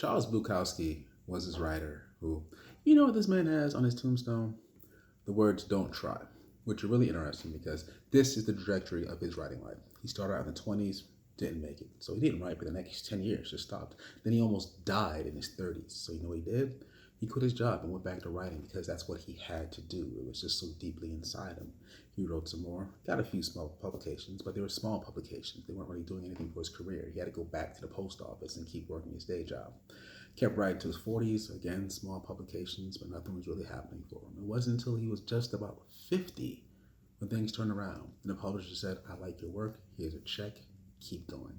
Charles Bukowski was his writer who, you know what this man has on his tombstone? The words "Don't try," which are really interesting because this is the trajectory of his writing life. He started out in the 20s, didn't make it. So he didn't write for the next 10 years, just stopped. Then he almost died in his 30s. So you know what he did? He quit his job and went back to writing because that's what he had to do. It was just so deeply inside him. He wrote some more, got a few small publications, but they were small publications. They weren't really doing anything for his career. He had to go back to the post office and keep working his day job. Kept writing to his 40s, again, small publications, but nothing was really happening for him. It wasn't until he was just about 50 when things turned around. And the publisher said, "I like your work, here's a check, keep going."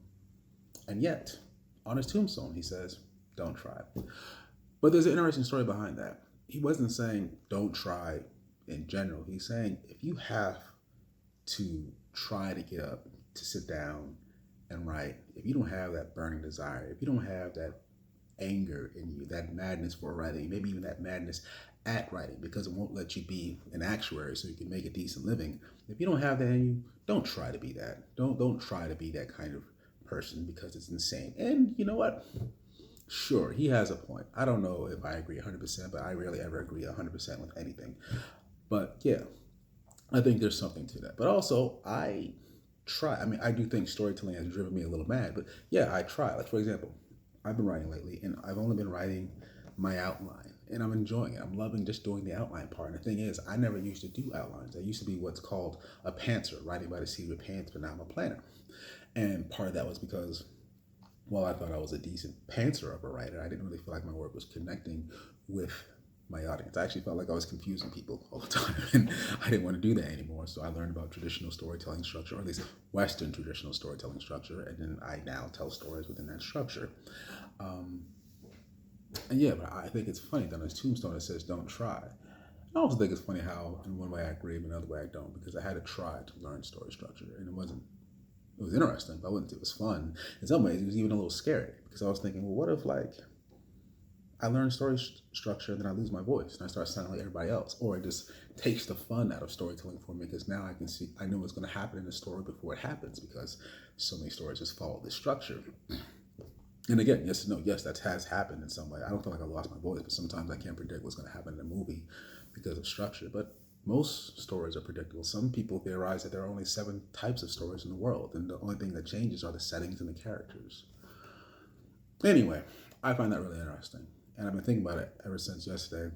And yet, on his tombstone, he says, "Don't try." But there's an interesting story behind that. He wasn't saying don't try in general. He's saying if you have to try to get up, to sit down and write, if you don't have that burning desire, if you don't have that anger in you, that madness for writing, maybe even that madness at writing, because it won't let you be an actuary so you can make a decent living. If you don't have that in you, don't try to be that. Don't try to be that kind of person because it's insane. And you know what? Sure, he has a point. I don't know if I agree 100%, but I rarely ever agree 100% with anything. But yeah, I think there's something to that. But also, I try. I mean, I do think storytelling has driven me a little mad, but yeah, I try. Like, for example, I've been writing lately, and I've only been writing my outline, and I'm enjoying it. I'm loving just doing the outline part. And the thing is, I never used to do outlines. I used to be what's called a pantser, writing by the seat of pants, but now I'm a planner. And part of that was because while I thought I was a decent pantser of a writer, I didn't really feel like my work was connecting with my audience. I actually felt like I was confusing people all the time, and I didn't want to do that anymore. So I learned about traditional storytelling structure, or at least Western traditional storytelling structure, and then I now tell stories within that structure. Um, and yeah, but I think it's funny that on his tombstone it says "Don't try." I also think it's funny how in one way I agree, but another way I don't, because I had to try to learn story structure, and it was interesting, but I wouldn't say it was fun. In some ways, it was even a little scary because I was thinking, well, what if like I learn structure, then I lose my voice and I start sounding like everybody else, or it just takes the fun out of storytelling for me because now I can see, I know what's going to happen in the story before it happens because so many stories just follow this structure. And again, yes, no, yes, that has happened in some way. I don't feel like I lost my voice, but sometimes I can't predict what's going to happen in a movie because of structure. But most stories are predictable. Some people theorize that there are only 7 types of stories in the world, and the only thing that changes are the settings and the characters. Anyway, I find that really interesting, and I've been thinking about it ever since yesterday.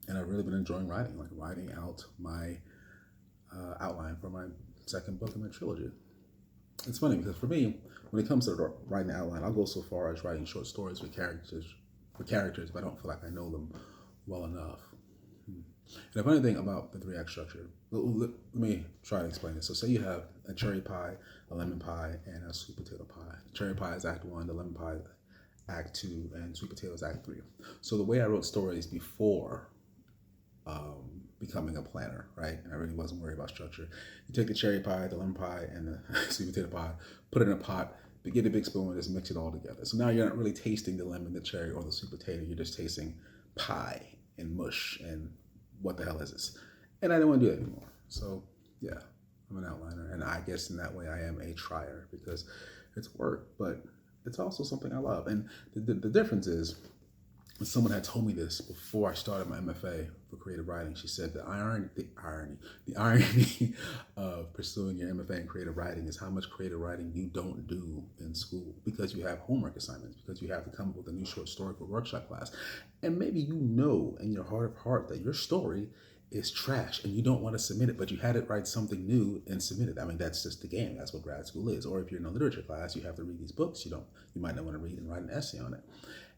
And I've really been enjoying writing, like writing out my outline for my second book in my trilogy. It's funny because for me, when it comes to writing an outline, I'll go so far as writing short stories with characters, but I don't feel like I know them well enough. And the funny thing about the 3 act structure, let me try to explain this. So say you have a cherry pie, a lemon pie, and a sweet potato pie. The cherry pie is act 1, the lemon pie act 2, and sweet potato is act 3. So the way I wrote stories before becoming a planner, right? And I really wasn't worried about structure. You take the cherry pie, the lemon pie, and the sweet potato pie, put it in a pot, but get a big spoon and just mix it all together. So now you're not really tasting the lemon, the cherry, or the sweet potato. You're just tasting pie and mush and what the hell is this? And I didn't want to do that anymore. So yeah, I'm an outliner, and I guess in that way I am a trier because it's work, but it's also something I love. And the difference is, someone had told me this before I started my MFA for creative writing. She said the irony of pursuing your MFA in creative writing is how much creative writing you don't do in school because you have homework assignments, because you have to come up with a new short story for workshop class. And maybe you know in your heart of heart that your story is trash and you don't want to submit it, but you had to write something new and submit it. I mean, that's just the game. That's what grad school is. Or if you're in a literature class, you have to read these books. You might not want to read and write an essay on it.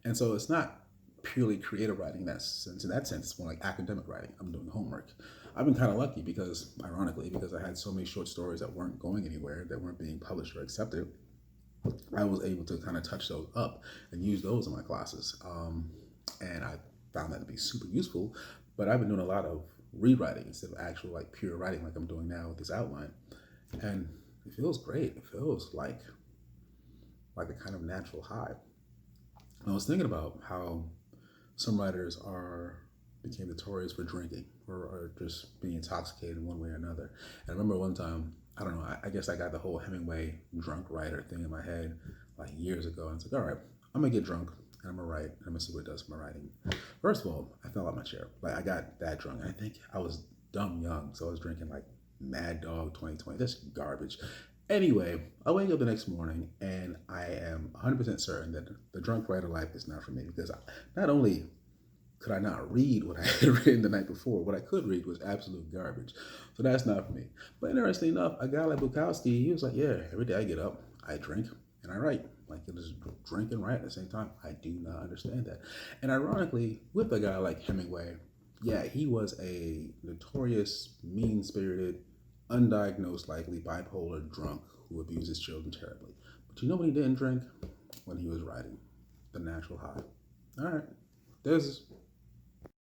And so it's not purely creative writing in that sense. In that sense, it's more like academic writing. I'm doing homework. I've been kind of lucky because, ironically, because I had so many short stories that weren't going anywhere, that weren't being published or accepted, I was able to kind of touch those up and use those in my classes. And I found that to be super useful. But I've been doing a lot of rewriting instead of actual like pure writing like I'm doing now with this outline. And it feels great. It feels like a kind of natural high. And I was thinking about how some writers became notorious for drinking or just being intoxicated in one way or another. And I remember one time, I don't know, I guess I got the whole Hemingway drunk writer thing in my head like years ago. And it's like, all right, I'm gonna get drunk and I'm gonna write. I'm gonna see what it does for my writing. First of all, I fell out my chair. Like I got that drunk. I think I was dumb young, so I was drinking like Mad Dog 2020. That's garbage. Anyway, I wake up the next morning and I am 100% certain that the drunk writer life is not for me because not only could I not read what I had written the night before, what I could read was absolute garbage. So that's not for me. But interestingly enough, a guy like Bukowski, he was like, yeah, every day I get up, I drink, and I write. Like it is drink and write at the same time. I do not understand that. And ironically, with a guy like Hemingway, yeah, he was a notorious, mean-spirited, undiagnosed, likely bipolar drunk who abused his children terribly. But you know when he didn't drink? When he was writing. The natural high. All right. There's